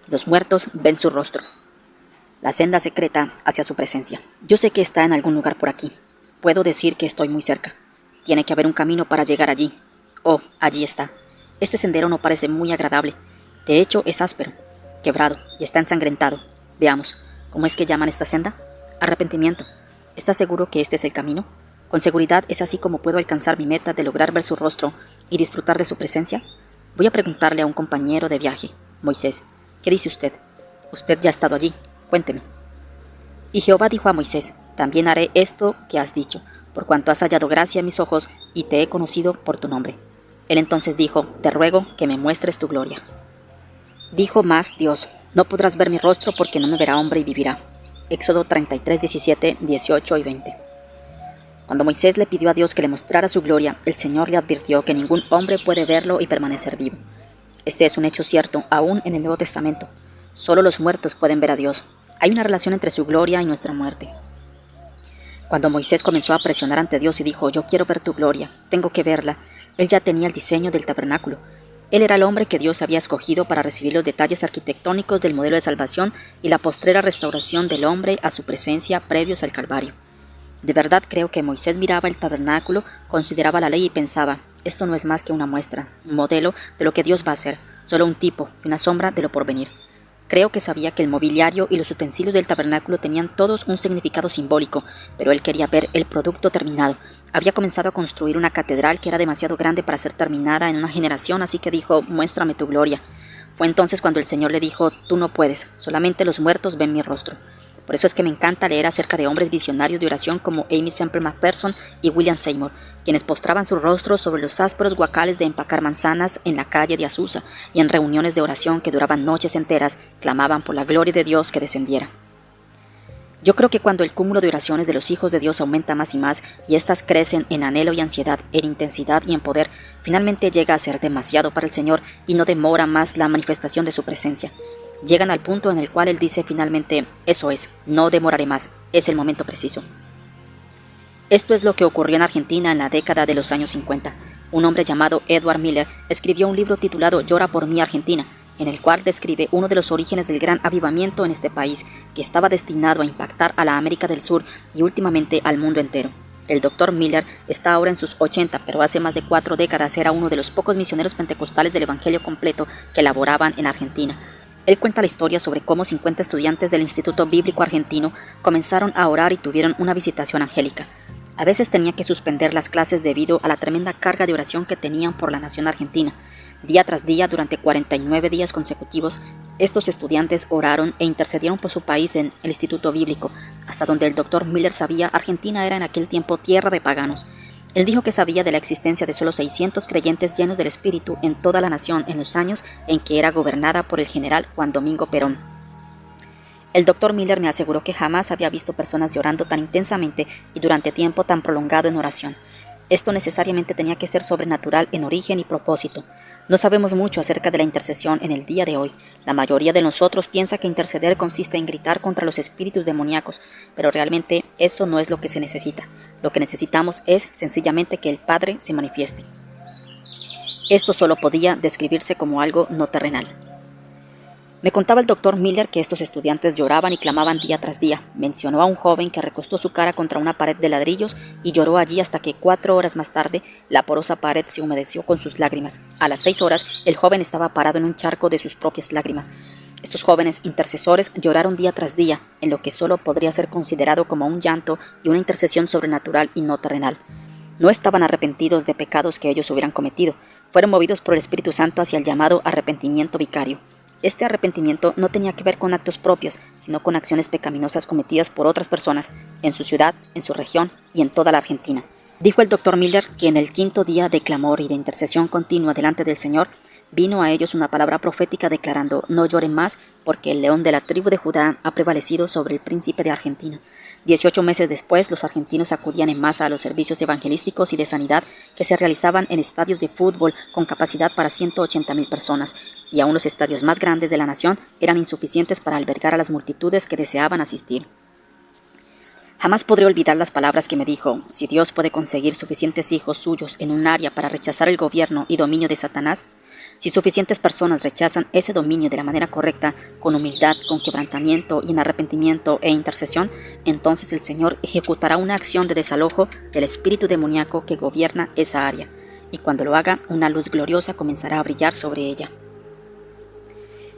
Los muertos ven su rostro. La senda secreta hacia su presencia. Yo sé que está en algún lugar por aquí. Puedo decir que estoy muy cerca. Tiene que haber un camino para llegar allí. Oh, allí está. Este sendero no parece muy agradable. De hecho, es áspero, quebrado y está ensangrentado. Veamos, ¿cómo es que llaman esta senda? Arrepentimiento. ¿Estás seguro que este es el camino? ¿Con seguridad es así como puedo alcanzar mi meta de lograr ver su rostro y disfrutar de su presencia? Voy a preguntarle a un compañero de viaje. Moisés, ¿qué dice usted? Usted ya ha estado allí. Cuénteme. Y Jehová dijo a Moisés, también haré esto que has dicho, por cuanto has hallado gracia en mis ojos y te he conocido por tu nombre. Él entonces dijo, te ruego que me muestres tu gloria. Dijo más Dios, no podrás ver mi rostro porque no me verá hombre y vivirá. Éxodo 33, 17, 18 y 20. Cuando Moisés le pidió a Dios que le mostrara su gloria, el Señor le advirtió que ningún hombre puede verlo y permanecer vivo. Este es un hecho cierto, aún en el Nuevo Testamento. Solo los muertos pueden ver a Dios. Hay una relación entre su gloria y nuestra muerte. Cuando Moisés comenzó a presionar ante Dios y dijo, yo quiero ver tu gloria, tengo que verla, él ya tenía el diseño del tabernáculo. Él era el hombre que Dios había escogido para recibir los detalles arquitectónicos del modelo de salvación y la postrera restauración del hombre a su presencia previos al Calvario. De verdad creo que Moisés miraba el tabernáculo, consideraba la ley y pensaba, esto no es más que una muestra, un modelo de lo que Dios va a hacer, solo un tipo y una sombra de lo porvenir. Creo que sabía que el mobiliario y los utensilios del tabernáculo tenían todos un significado simbólico, pero él quería ver el producto terminado. Había comenzado a construir una catedral que era demasiado grande para ser terminada en una generación, así que dijo, muéstrame tu gloria. Fue entonces cuando el Señor le dijo, tú no puedes, solamente los muertos ven mi rostro. Por eso es que me encanta leer acerca de hombres visionarios de oración como Amy Semple McPherson y William Seymour, quienes postraban su rostro sobre los ásperos guacales de empacar manzanas en la calle de Azusa y en reuniones de oración que duraban noches enteras, clamaban por la gloria de Dios que descendiera. Yo creo que cuando el cúmulo de oraciones de los hijos de Dios aumenta más y más, y éstas crecen en anhelo y ansiedad, en intensidad y en poder, finalmente llega a ser demasiado para el Señor y no demora más la manifestación de su presencia. Llegan al punto en el cual Él dice finalmente, eso es, no demoraré más, es el momento preciso. Esto es lo que ocurrió en Argentina en la década de los años 50. Un hombre llamado Edward Miller escribió un libro titulado Llora por mí Argentina, en el cual describe uno de los orígenes del gran avivamiento en este país, que estaba destinado a impactar a la América del Sur y últimamente al mundo entero. El Dr. Miller está ahora en sus 80, pero hace más de 4 décadas era uno de los pocos misioneros pentecostales del Evangelio completo que laboraban en Argentina. Él cuenta la historia sobre cómo 50 estudiantes del Instituto Bíblico Argentino comenzaron a orar y tuvieron una visitación angélica. A veces tenía que suspender las clases debido a la tremenda carga de oración que tenían por la nación argentina. Día tras día, durante 49 días consecutivos, estos estudiantes oraron e intercedieron por su país en el Instituto Bíblico. Hasta donde el Dr. Miller sabía, Argentina era en aquel tiempo tierra de paganos. Él dijo que sabía de la existencia de solo 600 creyentes llenos del Espíritu en toda la nación en los años en que era gobernada por el general Juan Domingo Perón. El Dr. Miller me aseguró que jamás había visto personas llorando tan intensamente y durante tiempo tan prolongado en oración. Esto necesariamente tenía que ser sobrenatural en origen y propósito. No sabemos mucho acerca de la intercesión en el día de hoy. La mayoría de nosotros piensa que interceder consiste en gritar contra los espíritus demoníacos, pero realmente eso no es lo que se necesita. Lo que necesitamos es sencillamente que el Padre se manifieste. Esto solo podía describirse como algo no terrenal. Me contaba el Dr. Miller que estos estudiantes lloraban y clamaban día tras día. Mencionó a un joven que recostó su cara contra una pared de ladrillos y lloró allí hasta que 4 horas más tarde la porosa pared se humedeció con sus lágrimas. A las 6 horas, el joven estaba parado en un charco de sus propias lágrimas. Estos jóvenes intercesores lloraron día tras día en lo que solo podría ser considerado como un llanto y una intercesión sobrenatural y no terrenal. No estaban arrepentidos de pecados que ellos hubieran cometido. Fueron movidos por el Espíritu Santo hacia el llamado arrepentimiento vicario. Este arrepentimiento no tenía que ver con actos propios, sino con acciones pecaminosas cometidas por otras personas, en su ciudad, en su región y en toda la Argentina. Dijo el Dr. Miller que en el 5.º día de clamor y de intercesión continua delante del Señor, vino a ellos una palabra profética declarando, no lloren más, porque el león de la tribu de Judá ha prevalecido sobre el príncipe de Argentina. 18 meses después, los argentinos acudían en masa a los servicios evangelísticos y de sanidad que se realizaban en estadios de fútbol con capacidad para 180.000 personas, y aún los estadios más grandes de la nación eran insuficientes para albergar a las multitudes que deseaban asistir. Jamás podré olvidar las palabras que me dijo, si Dios puede conseguir suficientes hijos suyos en un área para rechazar el gobierno y dominio de Satanás, Si suficientes personas rechazan ese dominio de la manera correcta, con humildad, con quebrantamiento y en arrepentimiento e intercesión, entonces el Señor ejecutará una acción de desalojo del espíritu demoníaco que gobierna esa área, y cuando lo haga, una luz gloriosa comenzará a brillar sobre ella.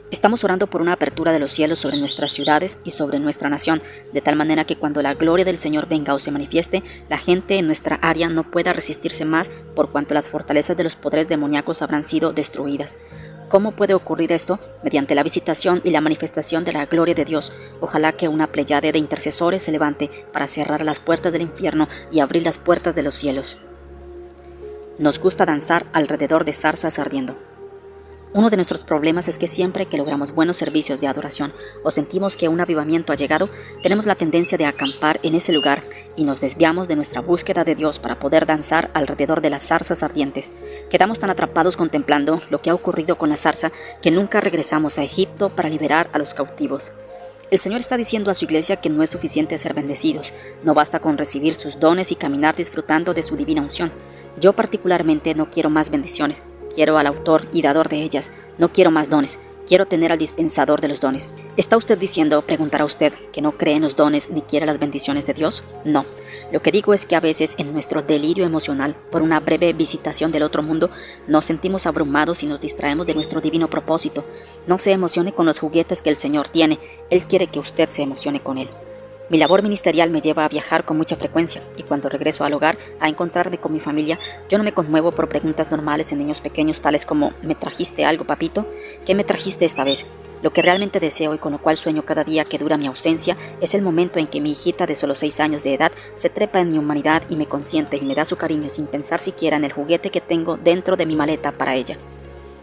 Estamos orando por una apertura de los cielos sobre nuestras ciudades y sobre nuestra nación, de tal manera que cuando la gloria del Señor venga o se manifieste, la gente en nuestra área no pueda resistirse más por cuanto las fortalezas de los poderes demoníacos habrán sido destruidas. ¿Cómo puede ocurrir esto? Mediante la visitación y la manifestación de la gloria de Dios. Ojalá que una pléyade de intercesores se levante para cerrar las puertas del infierno y abrir las puertas de los cielos. Nos gusta danzar alrededor de zarzas ardiendo. Uno de nuestros problemas es que siempre que logramos buenos servicios de adoración o sentimos que un avivamiento ha llegado, tenemos la tendencia de acampar en ese lugar y nos desviamos de nuestra búsqueda de Dios para poder danzar alrededor de las zarzas ardientes. Quedamos tan atrapados contemplando lo que ha ocurrido con la zarza que nunca regresamos a Egipto para liberar a los cautivos. El Señor está diciendo a su iglesia que no es suficiente ser bendecidos, no basta con recibir sus dones y caminar disfrutando de su divina unción. Yo particularmente no quiero más bendiciones. Quiero al autor y dador de ellas, no quiero más dones, quiero tener al dispensador de los dones. ¿Está usted diciendo, preguntará usted, que no cree en los dones ni quiere las bendiciones de Dios? No. Lo que digo es que a veces en nuestro delirio emocional, por una breve visitación del otro mundo, nos sentimos abrumados y nos distraemos de nuestro divino propósito. No se emocione con los juguetes que el Señor tiene, Él quiere que usted se emocione con Él. Mi labor ministerial me lleva a viajar con mucha frecuencia y cuando regreso al hogar a encontrarme con mi familia, yo no me conmuevo por preguntas normales en niños pequeños tales como ¿me trajiste algo, papito? ¿Qué me trajiste esta vez? Lo que realmente deseo y con lo cual sueño cada día que dura mi ausencia es el momento en que mi hijita de solo 6 años de edad se trepa en mi humanidad y me consiente y me da su cariño sin pensar siquiera en el juguete que tengo dentro de mi maleta para ella.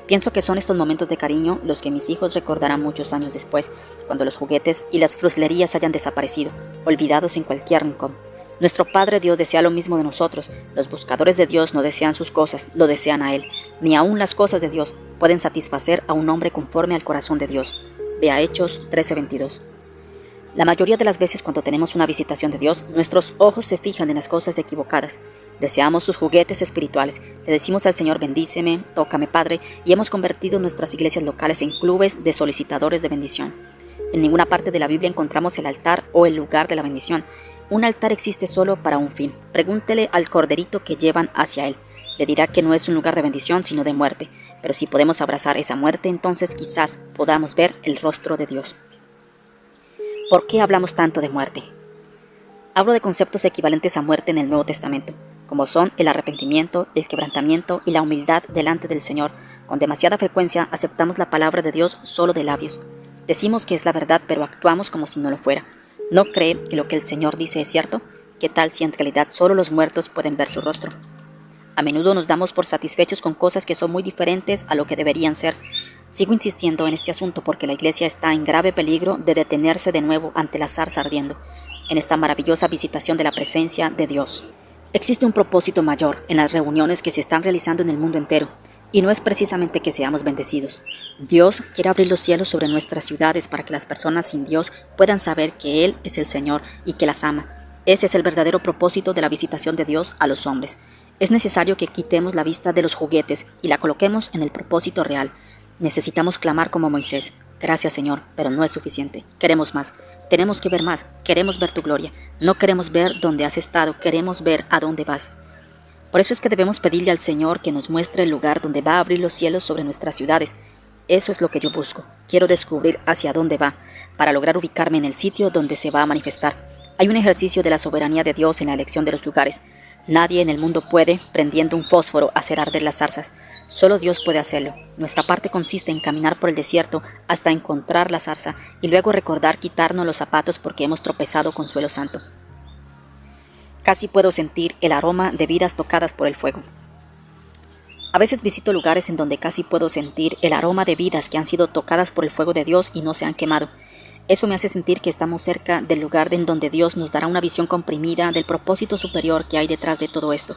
Pienso que son estos momentos de cariño los que mis hijos recordarán muchos años después, cuando los juguetes y las fruslerías hayan desaparecido, olvidados en cualquier rincón. Nuestro Padre Dios desea lo mismo de nosotros. Los buscadores de Dios no desean sus cosas, lo desean a Él. Ni aun las cosas de Dios pueden satisfacer a un hombre conforme al corazón de Dios. Vea Hechos 13:22. La mayoría de las veces cuando tenemos una visitación de Dios, nuestros ojos se fijan en las cosas equivocadas. Deseamos sus juguetes espirituales. Le decimos al Señor, bendíceme, tócame, Padre, y hemos convertido nuestras iglesias locales en clubes de solicitadores de bendición. En ninguna parte de la Biblia encontramos el altar o el lugar de la bendición. Un altar existe solo para un fin. Pregúntele al corderito que llevan hacia él. Le dirá que no es un lugar de bendición, sino de muerte. Pero si podemos abrazar esa muerte, entonces quizás podamos ver el rostro de Dios. ¿Por qué hablamos tanto de muerte? Hablo de conceptos equivalentes a muerte en el Nuevo Testamento, como son el arrepentimiento, el quebrantamiento y la humildad delante del Señor. Con demasiada frecuencia aceptamos la palabra de Dios solo de labios. Decimos que es la verdad, pero actuamos como si no lo fuera. ¿No cree que lo que el Señor dice es cierto? ¿Qué tal si en realidad solo los muertos pueden ver su rostro? A menudo nos damos por satisfechos con cosas que son muy diferentes a lo que deberían ser. Sigo insistiendo en este asunto porque la iglesia está en grave peligro de detenerse de nuevo ante la zarza ardiendo, en esta maravillosa visitación de la presencia de Dios. Existe un propósito mayor en las reuniones que se están realizando en el mundo entero, y no es precisamente que seamos bendecidos. Dios quiere abrir los cielos sobre nuestras ciudades para que las personas sin Dios puedan saber que Él es el Señor y que las ama. Ese es el verdadero propósito de la visitación de Dios a los hombres. Es necesario que quitemos la vista de los juguetes y la coloquemos en el propósito real. Necesitamos clamar como Moisés. Gracias, Señor, pero no es suficiente. Queremos más. Tenemos que ver más. Queremos ver tu gloria. No queremos ver dónde has estado. Queremos ver a dónde vas. Por eso es que debemos pedirle al Señor que nos muestre el lugar donde va a abrir los cielos sobre nuestras ciudades. Eso es lo que yo busco. Quiero descubrir hacia dónde va, para lograr ubicarme en el sitio donde se va a manifestar. Hay un ejercicio de la soberanía de Dios en la elección de los lugares. Nadie en el mundo puede, prendiendo un fósforo, hacer arder las zarzas. Solo Dios puede hacerlo. Nuestra parte consiste en caminar por el desierto hasta encontrar la zarza y luego recordar quitarnos los zapatos porque hemos tropezado con suelo santo. Casi puedo sentir el aroma de vidas tocadas por el fuego. A veces visito lugares en donde casi puedo sentir el aroma de vidas que han sido tocadas por el fuego de Dios y no se han quemado. Eso me hace sentir que estamos cerca del lugar en donde Dios nos dará una visión comprimida del propósito superior que hay detrás de todo esto.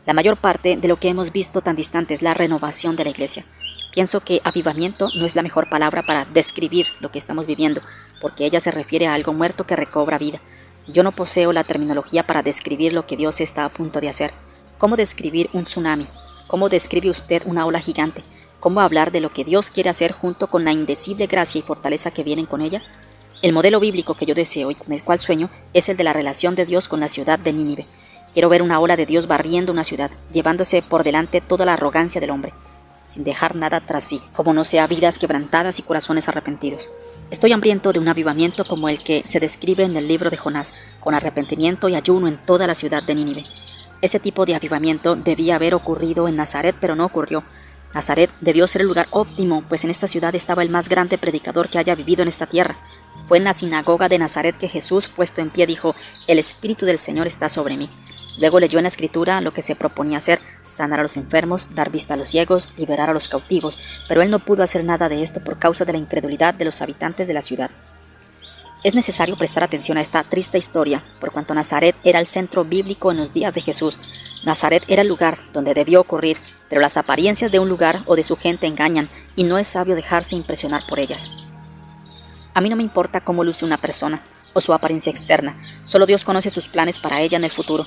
La mayor parte de lo que hemos visto tan distante es la renovación de la iglesia. Pienso que avivamiento no es la mejor palabra para describir lo que estamos viviendo, porque ella se refiere a algo muerto que recobra vida. Yo no poseo la terminología para describir lo que Dios está a punto de hacer. ¿Cómo describir un tsunami? ¿Cómo describe usted una ola gigante? ¿Cómo hablar de lo que Dios quiere hacer junto con la indecible gracia y fortaleza que vienen con ella? El modelo bíblico que yo deseo y con el cual sueño es el de la relación de Dios con la ciudad de Nínive. Quiero ver una ola de Dios barriendo una ciudad, llevándose por delante toda la arrogancia del hombre, sin dejar nada tras sí, como no sea vidas quebrantadas y corazones arrepentidos. Estoy hambriento de un avivamiento como el que se describe en el libro de Jonás, con arrepentimiento y ayuno en toda la ciudad de Nínive. Ese tipo de avivamiento debía haber ocurrido en Nazaret, pero no ocurrió. Nazaret debió ser el lugar óptimo, pues en esta ciudad estaba el más grande predicador que haya vivido en esta tierra. Fue en la sinagoga de Nazaret que Jesús, puesto en pie, dijo: «El Espíritu del Señor está sobre mí». Luego leyó en la Escritura lo que se proponía hacer: sanar a los enfermos, dar vista a los ciegos, liberar a los cautivos, pero él no pudo hacer nada de esto por causa de la incredulidad de los habitantes de la ciudad. Es necesario prestar atención a esta triste historia, por cuanto Nazaret era el centro bíblico en los días de Jesús. Nazaret era el lugar donde debió ocurrir, pero las apariencias de un lugar o de su gente engañan, y no es sabio dejarse impresionar por ellas. A mí no me importa cómo luce una persona o su apariencia externa, solo Dios conoce sus planes para ella en el futuro.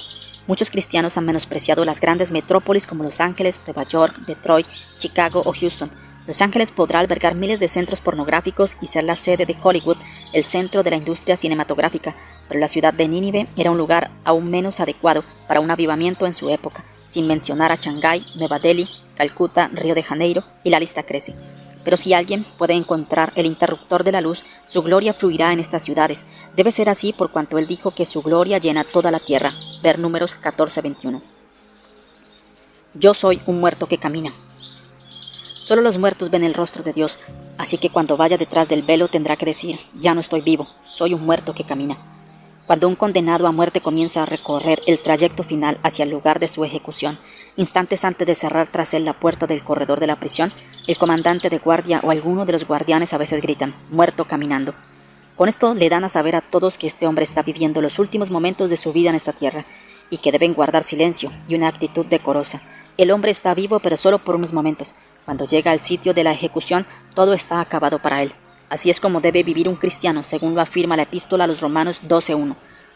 Muchos cristianos han menospreciado las grandes metrópolis como Los Ángeles, Nueva York, Detroit, Chicago o Houston. Los Ángeles podrá albergar miles de centros pornográficos y ser la sede de Hollywood, el centro de la industria cinematográfica, pero la ciudad de Nínive era un lugar aún menos adecuado para un avivamiento en su época, sin mencionar a Shanghái, Nueva Delhi, Calcuta, Río de Janeiro, y la lista crece. Pero si alguien puede encontrar el interruptor de la luz, su gloria fluirá en estas ciudades. Debe ser así por cuanto él dijo que su gloria llena toda la tierra. Ver Números 14:21. Yo soy un muerto que camina. Solo los muertos ven el rostro de Dios, así que cuando vaya detrás del velo tendrá que decir: ya no estoy vivo, soy un muerto que camina. Cuando un condenado a muerte comienza a recorrer el trayecto final hacia el lugar de su ejecución, instantes antes de cerrar tras él la puerta del corredor de la prisión, el comandante de guardia o alguno de los guardianes a veces gritan: muerto caminando. Con esto le dan a saber a todos que este hombre está viviendo los últimos momentos de su vida en esta tierra, y que deben guardar silencio y una actitud decorosa. El hombre está vivo, pero solo por unos momentos. Cuando llega al sitio de la ejecución, todo está acabado para él. Así es como debe vivir un cristiano, según lo afirma la epístola a los Romanos 12:1,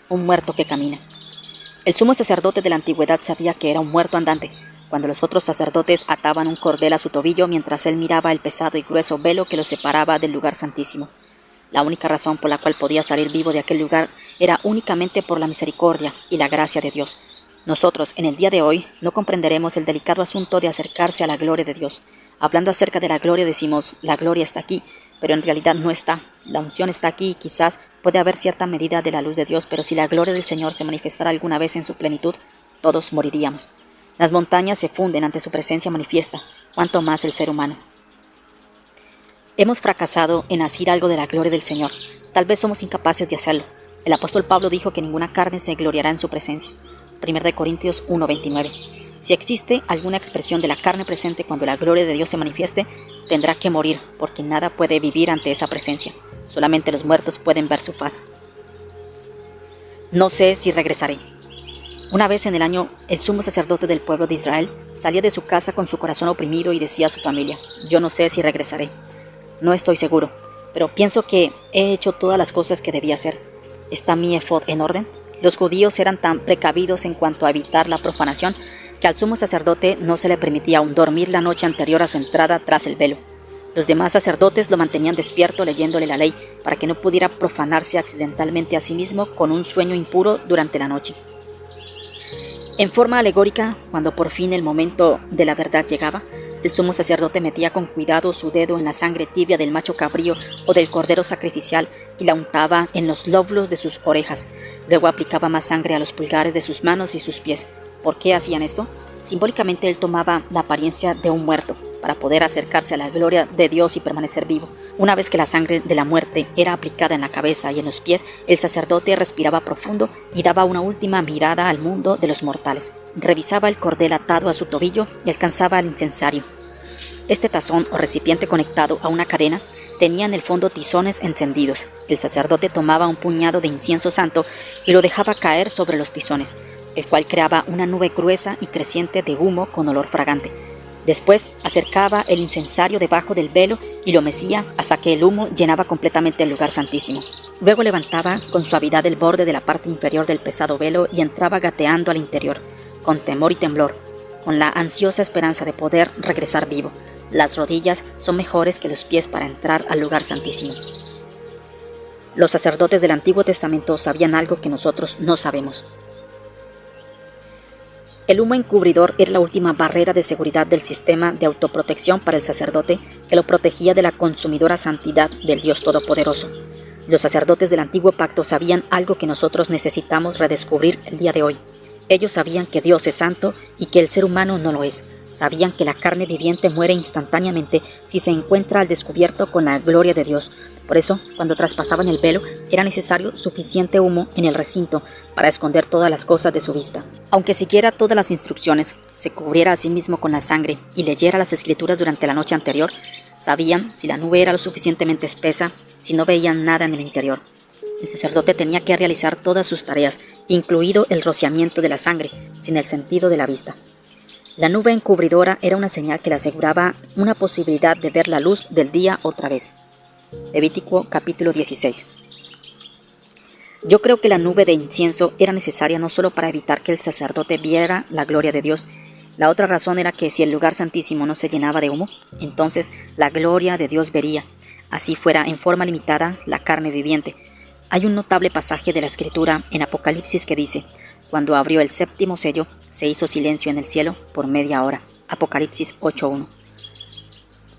un muerto que camina. El sumo sacerdote de la antigüedad sabía que era un muerto andante, cuando los otros sacerdotes ataban un cordel a su tobillo mientras él miraba el pesado y grueso velo que lo separaba del lugar santísimo. La única razón por la cual podía salir vivo de aquel lugar era únicamente por la misericordia y la gracia de Dios. Nosotros, en el día de hoy, no comprenderemos el delicado asunto de acercarse a la gloria de Dios. Hablando acerca de la gloria decimos: la gloria está aquí, pero en realidad no está. La unción está aquí y quizás puede haber cierta medida de la luz de Dios, pero si la gloria del Señor se manifestara alguna vez en su plenitud, todos moriríamos. Las montañas se funden ante su presencia manifiesta, cuanto más el ser humano. Hemos fracasado en asir algo de la gloria del Señor. Tal vez somos incapaces de hacerlo. El apóstol Pablo dijo que ninguna carne se gloriará en su presencia. 1 Corintios 1:29. Si existe alguna expresión de la carne presente cuando la gloria de Dios se manifieste, tendrá que morir, porque nada puede vivir ante esa presencia. Solamente los muertos pueden ver su faz. No sé si regresaré. Una vez en el año, el sumo sacerdote del pueblo de Israel salía de su casa con su corazón oprimido y decía a su familia: yo no sé si regresaré. No estoy seguro, pero pienso que he hecho todas las cosas que debía hacer. ¿Está mi efod en orden? Los judíos eran tan precavidos en cuanto a evitar la profanación que al sumo sacerdote no se le permitía aún dormir la noche anterior a su entrada tras el velo. Los demás sacerdotes lo mantenían despierto leyéndole la ley para que no pudiera profanarse accidentalmente a sí mismo con un sueño impuro durante la noche. En forma alegórica, cuando por fin el momento de la verdad llegaba, el sumo sacerdote metía con cuidado su dedo en la sangre tibia del macho cabrío o del cordero sacrificial y la untaba en los lóbulos de sus orejas. Luego aplicaba más sangre a los pulgares de sus manos y sus pies. ¿Por qué hacían esto? Simbólicamente él tomaba la apariencia de un muerto para poder acercarse a la gloria de Dios y permanecer vivo. Una vez que la sangre de la muerte era aplicada en la cabeza y en los pies, el sacerdote respiraba profundo y daba una última mirada al mundo de los mortales. Revisaba el cordel atado a su tobillo y alcanzaba el incensario. Este tazón o recipiente conectado a una cadena tenía en el fondo tizones encendidos. El sacerdote tomaba un puñado de incienso santo y lo dejaba caer sobre los tizones, el cual creaba una nube gruesa y creciente de humo con olor fragante. Después acercaba el incensario debajo del velo y lo mecía hasta que el humo llenaba completamente el lugar santísimo. Luego levantaba con suavidad el borde de la parte inferior del pesado velo y entraba gateando al interior, con temor y temblor, con la ansiosa esperanza de poder regresar vivo. Las rodillas son mejores que los pies para entrar al lugar santísimo. Los sacerdotes del Antiguo Testamento sabían algo que nosotros no sabemos. El humo encubridor era la última barrera de seguridad del sistema de autoprotección para el sacerdote que lo protegía de la consumidora santidad del Dios Todopoderoso. Los sacerdotes del Antiguo Pacto sabían algo que nosotros necesitamos redescubrir el día de hoy. Ellos sabían que Dios es santo y que el ser humano no lo es. Sabían que la carne viviente muere instantáneamente si se encuentra al descubierto con la gloria de Dios. Por eso, cuando traspasaban el velo, era necesario suficiente humo en el recinto para esconder todas las cosas de su vista. Aunque siguiera todas las instrucciones, se cubriera a sí mismo con la sangre y leyera las escrituras durante la noche anterior, sabían si la nube era lo suficientemente espesa, si no veían nada en el interior. El sacerdote tenía que realizar todas sus tareas, incluido el rociamiento de la sangre, sin el sentido de la vista. La nube encubridora era una señal que le aseguraba una posibilidad de ver la luz del día otra vez. Levítico capítulo 16. Yo creo que la nube de incienso era necesaria no solo para evitar que el sacerdote viera la gloria de Dios. La otra razón era que si el lugar santísimo no se llenaba de humo, entonces la gloria de Dios vería, así fuera en forma limitada, la carne viviente. Hay un notable pasaje de la Escritura en Apocalipsis que dice: cuando abrió el séptimo sello, se hizo silencio en el cielo por media hora. Apocalipsis 8:1.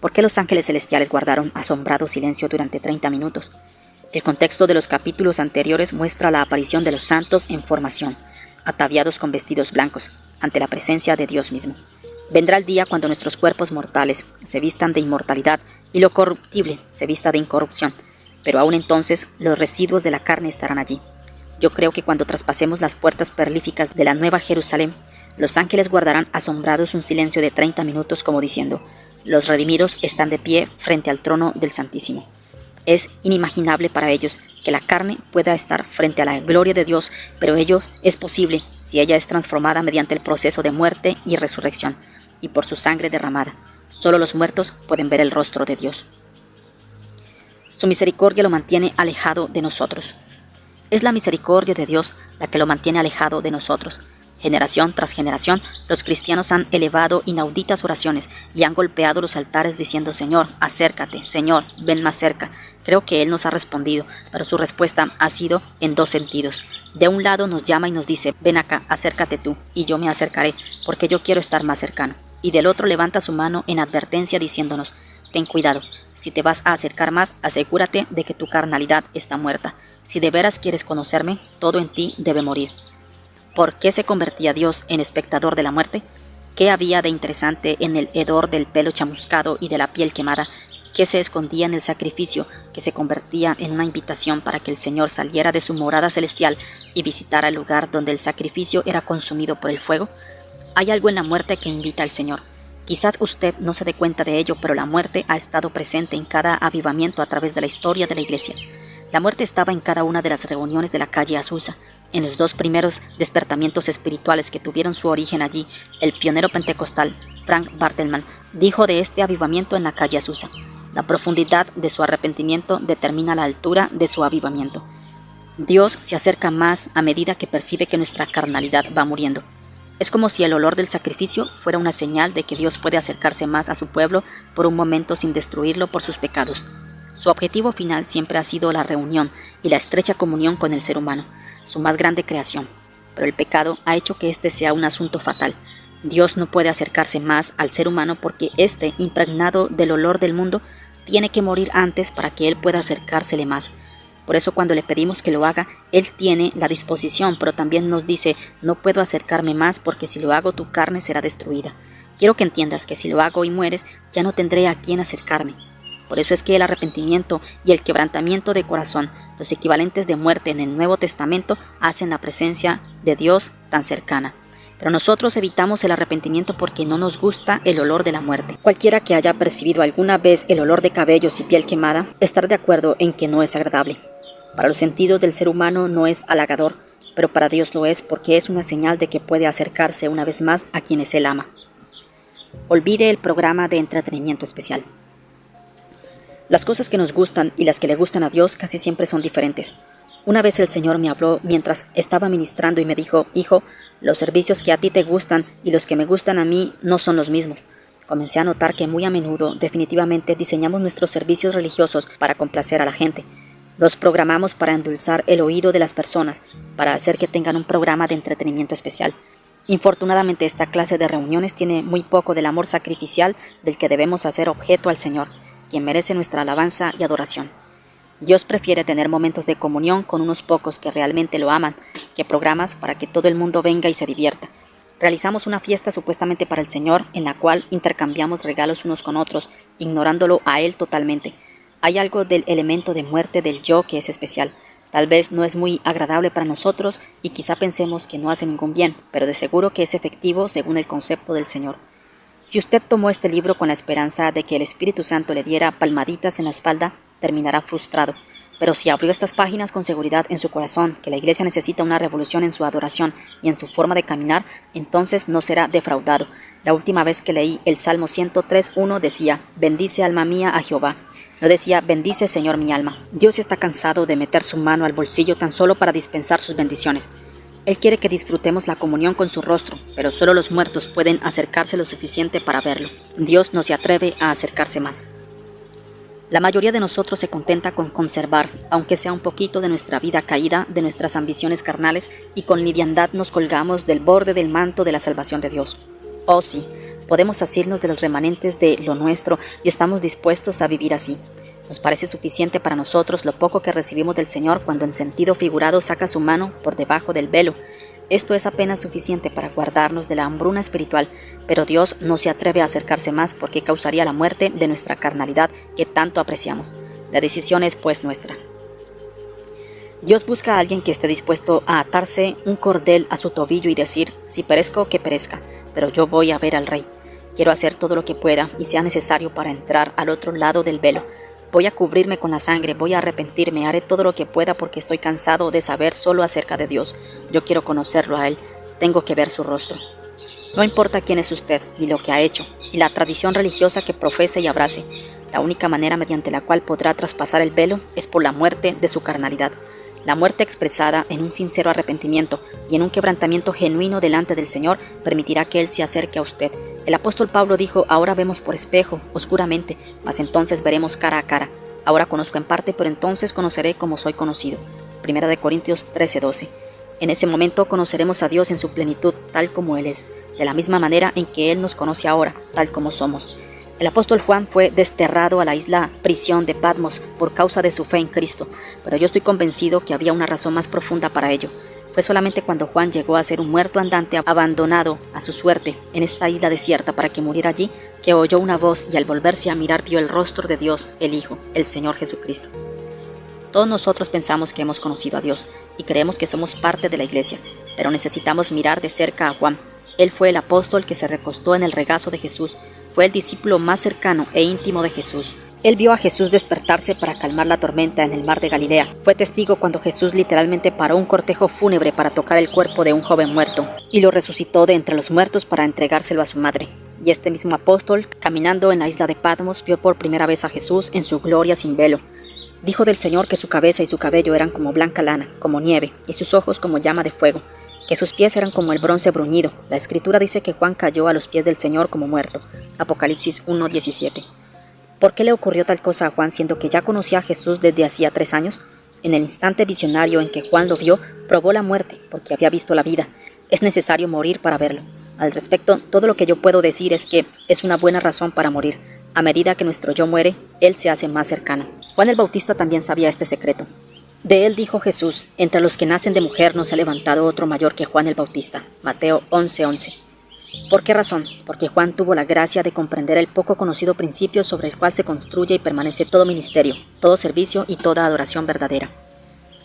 ¿Por qué los ángeles celestiales guardaron asombrado silencio durante 30 minutos? El contexto de los capítulos anteriores muestra la aparición de los santos en formación, ataviados con vestidos blancos, ante la presencia de Dios mismo. Vendrá el día cuando nuestros cuerpos mortales se vistan de inmortalidad y lo corruptible se vista de incorrupción, pero aún entonces los residuos de la carne estarán allí. Yo creo que cuando traspasemos las puertas perlíficas de la Nueva Jerusalén, los ángeles guardarán asombrados un silencio de 30 minutos como diciendo: los redimidos están de pie frente al trono del Santísimo. Es inimaginable para ellos que la carne pueda estar frente a la gloria de Dios, pero ello es posible si ella es transformada mediante el proceso de muerte y resurrección, y por su sangre derramada. Solo los muertos pueden ver el rostro de Dios. Su misericordia lo mantiene alejado de nosotros. Es la misericordia de Dios la que lo mantiene alejado de nosotros. Generación tras generación, los cristianos han elevado inauditas oraciones y han golpeado los altares diciendo: Señor, acércate, Señor, ven más cerca. Creo que Él nos ha respondido, pero su respuesta ha sido en dos sentidos. De un lado nos llama y nos dice: ven acá, acércate tú, y yo me acercaré, porque yo quiero estar más cercano. Y del otro levanta su mano en advertencia diciéndonos: ten cuidado, si te vas a acercar más, asegúrate de que tu carnalidad está muerta. Si de veras quieres conocerme, todo en ti debe morir. ¿Por qué se convertía Dios en espectador de la muerte? ¿Qué había de interesante en el hedor del pelo chamuscado y de la piel quemada? ¿Qué se escondía en el sacrificio que se convertía en una invitación para que el Señor saliera de su morada celestial y visitara el lugar donde el sacrificio era consumido por el fuego? Hay algo en la muerte que invita al Señor. Quizás usted no se dé cuenta de ello, pero la muerte ha estado presente en cada avivamiento a través de la historia de la Iglesia. La muerte estaba en cada una de las reuniones de la calle Azusa. En los dos primeros despertamientos espirituales que tuvieron su origen allí, el pionero pentecostal Frank Bartelman dijo de este avivamiento en la calle Azusa: la profundidad de su arrepentimiento determina la altura de su avivamiento. Dios se acerca más a medida que percibe que nuestra carnalidad va muriendo. Es como si el olor del sacrificio fuera una señal de que Dios puede acercarse más a su pueblo por un momento sin destruirlo por sus pecados. Su objetivo final siempre ha sido la reunión y la estrecha comunión con el ser humano, su más grande creación. Pero el pecado ha hecho que este sea un asunto fatal. Dios no puede acercarse más al ser humano porque éste, impregnado del olor del mundo, tiene que morir antes para que Él pueda acercársele más. Por eso cuando le pedimos que lo haga, Él tiene la disposición, pero también nos dice: no puedo acercarme más porque si lo hago tu carne será destruida. Quiero que entiendas que si lo hago y mueres, ya no tendré a quién acercarme. Por eso es que el arrepentimiento y el quebrantamiento de corazón, los equivalentes de muerte en el Nuevo Testamento, hacen la presencia de Dios tan cercana. Pero nosotros evitamos el arrepentimiento porque no nos gusta el olor de la muerte. Cualquiera que haya percibido alguna vez el olor de cabellos y piel quemada, estará de acuerdo en que no es agradable. Para los sentidos del ser humano no es halagador, pero para Dios lo es porque es una señal de que puede acercarse una vez más a quienes Él ama. Olvide el programa de entretenimiento especial. Las cosas que nos gustan y las que le gustan a Dios casi siempre son diferentes. Una vez el Señor me habló mientras estaba ministrando y me dijo: hijo, los servicios que a ti te gustan y los que me gustan a mí no son los mismos. comencé a notar que muy a menudo, definitivamente, diseñamos nuestros servicios religiosos para complacer a la gente. Los programamos para endulzar el oído de las personas, para hacer que tengan un programa de entretenimiento especial. Infortunadamente, esta clase de reuniones tiene muy poco del amor sacrificial del que debemos hacer objeto al Señor, quien merece nuestra alabanza y adoración. Dios prefiere tener momentos de comunión con unos pocos que realmente lo aman, que programas para que todo el mundo venga y se divierta. Realizamos una fiesta supuestamente para el Señor, en la cual intercambiamos regalos unos con otros, ignorándolo a Él totalmente. Hay algo del elemento de muerte del yo que es especial. Tal vez no es muy agradable para nosotros y quizá pensemos que no hace ningún bien, pero de seguro que es efectivo según el concepto del Señor. Si usted tomó este libro con la esperanza de que el Espíritu Santo le diera palmaditas en la espalda, terminará frustrado. Pero si abrió estas páginas con seguridad en su corazón, que la Iglesia necesita una revolución en su adoración y en su forma de caminar, entonces no será defraudado. La última vez que leí el Salmo 103:1 decía, «Bendice alma mía a Jehová». No decía, «Bendice Señor mi alma». Dios está cansado de meter su mano al bolsillo tan solo para dispensar sus bendiciones. Él quiere que disfrutemos la comunión con su rostro, pero solo los muertos pueden acercarse lo suficiente para verlo. Dios no se atreve a acercarse más. La mayoría de nosotros se contenta con conservar, aunque sea un poquito de nuestra vida caída, de nuestras ambiciones carnales, y con liviandad nos colgamos del borde del manto de la salvación de Dios. Oh sí, podemos asirnos de los remanentes de lo nuestro y estamos dispuestos a vivir así. Nos parece suficiente para nosotros lo poco que recibimos del Señor cuando en sentido figurado saca su mano por debajo del velo. Esto es apenas suficiente para guardarnos de la hambruna espiritual, pero Dios no se atreve a acercarse más porque causaría la muerte de nuestra carnalidad que tanto apreciamos. La decisión es pues nuestra. Dios busca a alguien que esté dispuesto a atarse un cordel a su tobillo y decir, si perezco, que perezca, pero yo voy a ver al Rey. Quiero hacer todo lo que pueda y sea necesario para entrar al otro lado del velo. Voy a cubrirme con la sangre, voy a arrepentirme, haré todo lo que pueda porque estoy cansado de saber solo acerca de Dios. Yo quiero conocerlo a Él, tengo que ver su rostro. No importa quién es usted, ni lo que ha hecho, y la tradición religiosa que profese y abrace. La única manera mediante la cual podrá traspasar el velo es por la muerte de su carnalidad. La muerte expresada en un sincero arrepentimiento y en un quebrantamiento genuino delante del Señor permitirá que Él se acerque a usted. El apóstol Pablo dijo, ahora vemos por espejo, oscuramente, mas entonces veremos cara a cara. Ahora conozco en parte, pero entonces conoceré como soy conocido. 1 Corintios 13:12. En ese momento conoceremos a Dios en su plenitud, tal como Él es, de la misma manera en que Él nos conoce ahora, tal como somos. El apóstol Juan fue desterrado a la isla prisión de Patmos por causa de su fe en Cristo, pero yo estoy convencido que había una razón más profunda para ello. Fue solamente cuando Juan llegó a ser un muerto andante abandonado a su suerte en esta isla desierta para que muriera allí, que oyó una voz y al volverse a mirar vio el rostro de Dios, el Hijo, el Señor Jesucristo. Todos nosotros pensamos que hemos conocido a Dios y creemos que somos parte de la iglesia, pero necesitamos mirar de cerca a Juan. Él fue el apóstol que se recostó en el regazo de Jesús, fue el discípulo más cercano e íntimo de Jesús. Él vio a Jesús despertarse para calmar la tormenta en el mar de Galilea. Fue testigo cuando Jesús literalmente paró un cortejo fúnebre para tocar el cuerpo de un joven muerto y lo resucitó de entre los muertos para entregárselo a su madre. Y este mismo apóstol, caminando en la isla de Patmos, vio por primera vez a Jesús en su gloria sin velo. Dijo del Señor que su cabeza y su cabello eran como blanca lana, como nieve, y sus ojos como llama de fuego, que sus pies eran como el bronce bruñido. La Escritura dice que Juan cayó a los pies del Señor como muerto. Apocalipsis 1:17. ¿Por qué le ocurrió tal cosa a Juan siendo que ya conocía a Jesús desde hacía 3 años? En el instante visionario en que Juan lo vio, probó la muerte, porque había visto la vida. Es necesario morir para verlo. Al respecto, todo lo que yo puedo decir es que es una buena razón para morir. A medida que nuestro yo muere, Él se hace más cercano. Juan el Bautista también sabía este secreto. De él dijo Jesús, entre los que nacen de mujer no se ha levantado otro mayor que Juan el Bautista. Mateo 11:11. ¿Por qué razón? Porque Juan tuvo la gracia de comprender el poco conocido principio sobre el cual se construye y permanece todo ministerio, todo servicio y toda adoración verdadera.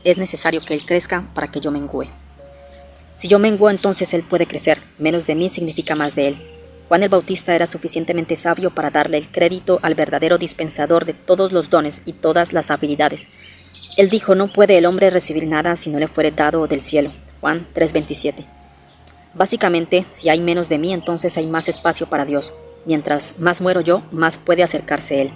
Es necesario que Él crezca para que yo mengüe. Si yo menguo, entonces Él puede crecer. Menos de mí significa más de Él. Juan el Bautista era suficientemente sabio para darle el crédito al verdadero dispensador de todos los dones y todas las habilidades. Él dijo, no puede el hombre recibir nada si no le fuere dado del cielo. Juan 3:27. Básicamente, si hay menos de mí, entonces hay más espacio para Dios. Mientras más muero yo, más puede acercarse Él.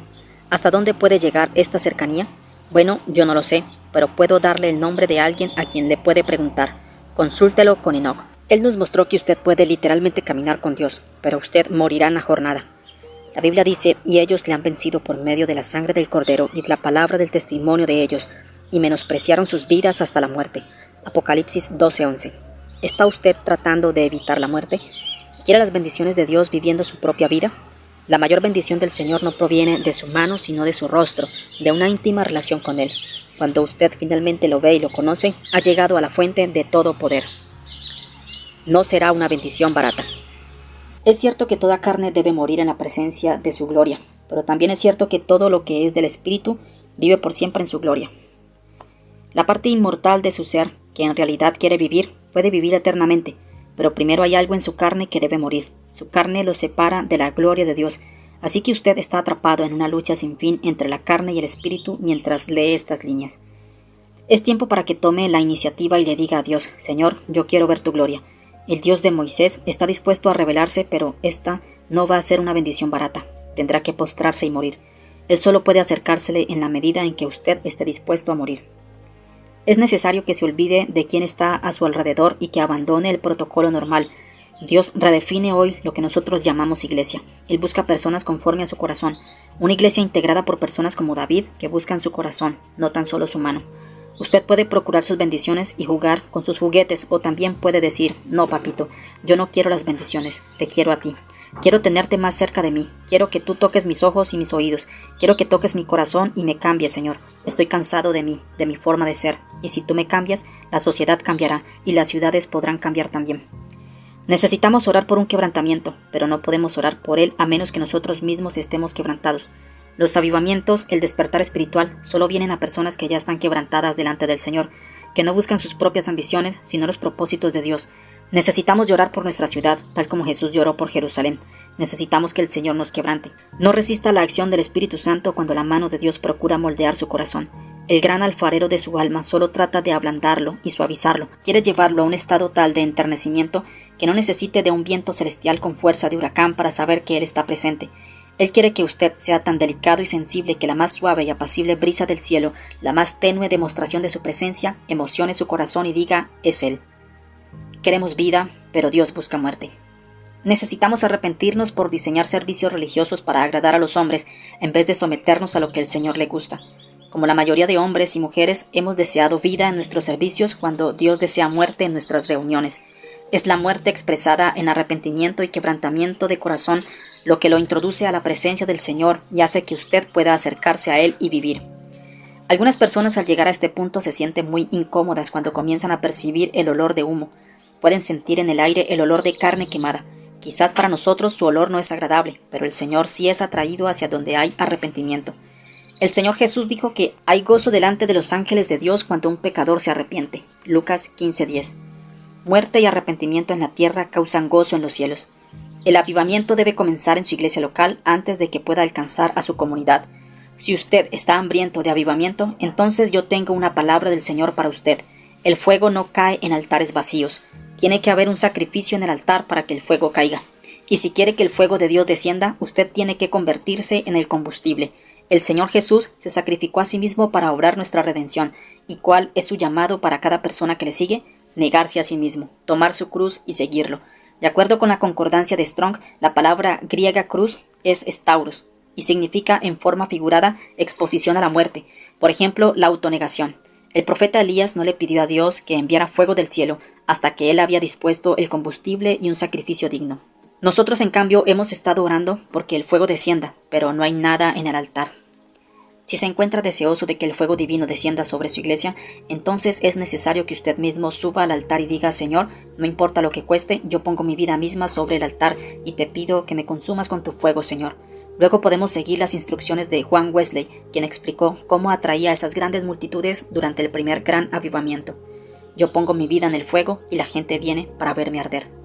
¿Hasta dónde puede llegar esta cercanía? Bueno, yo no lo sé, pero puedo darle el nombre de alguien a quien le puede preguntar. Consúltelo con Enoc. Él nos mostró que usted puede literalmente caminar con Dios, pero usted morirá en la jornada. La Biblia dice, y ellos le han vencido por medio de la sangre del Cordero y de la palabra del testimonio de ellos, y menospreciaron sus vidas hasta la muerte. Apocalipsis 12:11. ¿Está usted tratando de evitar la muerte? ¿Quiere las bendiciones de Dios viviendo su propia vida? La mayor bendición del Señor no proviene de su mano, sino de su rostro, de una íntima relación con Él. Cuando usted finalmente lo ve y lo conoce, ha llegado a la fuente de todo poder. No será una bendición barata. Es cierto que toda carne debe morir en la presencia de su gloria, pero también es cierto que todo lo que es del Espíritu vive por siempre en su gloria. La parte inmortal de su ser, que en realidad quiere vivir, puede vivir eternamente, pero primero hay algo en su carne que debe morir. Su carne lo separa de la gloria de Dios, así que usted está atrapado en una lucha sin fin entre la carne y el Espíritu mientras lee estas líneas. Es tiempo para que tome la iniciativa y le diga a Dios, Señor, yo quiero ver tu gloria. El Dios de Moisés está dispuesto a revelarse, pero esta no va a ser una bendición barata. Tendrá que postrarse y morir. Él solo puede acercársele en la medida en que usted esté dispuesto a morir. Es necesario que se olvide de quién está a su alrededor y que abandone el protocolo normal. Dios redefine hoy lo que nosotros llamamos iglesia. Él busca personas conforme a su corazón. Una iglesia integrada por personas como David que buscan su corazón, no tan solo su mano. Usted puede procurar sus bendiciones y jugar con sus juguetes, o también puede decir, no, papito, yo no quiero las bendiciones, te quiero a ti. Quiero tenerte más cerca de mí, quiero que tú toques mis ojos y mis oídos, quiero que toques mi corazón y me cambies, Señor. Estoy cansado de mí, de mi forma de ser, y si tú me cambias, la sociedad cambiará y las ciudades podrán cambiar también. Necesitamos orar por un quebrantamiento, pero no podemos orar por él a menos que nosotros mismos estemos quebrantados. Los avivamientos, el despertar espiritual, solo vienen a personas que ya están quebrantadas delante del Señor, que no buscan sus propias ambiciones, sino los propósitos de Dios. Necesitamos llorar por nuestra ciudad, tal como Jesús lloró por Jerusalén. Necesitamos que el Señor nos quebrante. No resista la acción del Espíritu Santo cuando la mano de Dios procura moldear su corazón. El gran alfarero de su alma solo trata de ablandarlo y suavizarlo. Quiere llevarlo a un estado tal de enternecimiento que no necesite de un viento celestial con fuerza de huracán para saber que Él está presente. Él quiere que usted sea tan delicado y sensible que la más suave y apacible brisa del cielo, la más tenue demostración de su presencia, emocione su corazón y diga, es Él. Queremos vida, pero Dios busca muerte. Necesitamos arrepentirnos por diseñar servicios religiosos para agradar a los hombres, en vez de someternos a lo que el Señor le gusta. Como la mayoría de hombres y mujeres, hemos deseado vida en nuestros servicios cuando Dios desea muerte en nuestras reuniones. Es la muerte expresada en arrepentimiento y quebrantamiento de corazón lo que lo introduce a la presencia del Señor y hace que usted pueda acercarse a Él y vivir. Algunas personas al llegar a este punto se sienten muy incómodas cuando comienzan a percibir el olor de humo. Pueden sentir en el aire el olor de carne quemada. Quizás para nosotros su olor no es agradable, pero el Señor sí es atraído hacia donde hay arrepentimiento. El Señor Jesús dijo que hay gozo delante de los ángeles de Dios cuando un pecador se arrepiente. Lucas 15:10. Muerte y arrepentimiento en la tierra causan gozo en los cielos. El avivamiento debe comenzar en su iglesia local antes de que pueda alcanzar a su comunidad. Si usted está hambriento de avivamiento, entonces yo tengo una palabra del Señor para usted. El fuego no cae en altares vacíos. Tiene que haber un sacrificio en el altar para que el fuego caiga. Y si quiere que el fuego de Dios descienda, usted tiene que convertirse en el combustible. El Señor Jesús se sacrificó a sí mismo para obrar nuestra redención. ¿Y cuál es su llamado para cada persona que le sigue? Negarse a sí mismo, tomar su cruz y seguirlo. De acuerdo con la concordancia de Strong, la palabra griega cruz es stauros y significa en forma figurada exposición a la muerte. Por ejemplo, la autonegación. El profeta Elías no le pidió a Dios que enviara fuego del cielo hasta que él había dispuesto el combustible y un sacrificio digno. Nosotros, en cambio, hemos estado orando porque el fuego descienda, pero no hay nada en el altar. Si se encuentra deseoso de que el fuego divino descienda sobre su iglesia, entonces es necesario que usted mismo suba al altar y diga, Señor, no importa lo que cueste, yo pongo mi vida misma sobre el altar y te pido que me consumas con tu fuego, Señor. Luego podemos seguir las instrucciones de Juan Wesley, quien explicó cómo atraía a esas grandes multitudes durante el primer gran avivamiento. Yo pongo mi vida en el fuego y la gente viene para verme arder.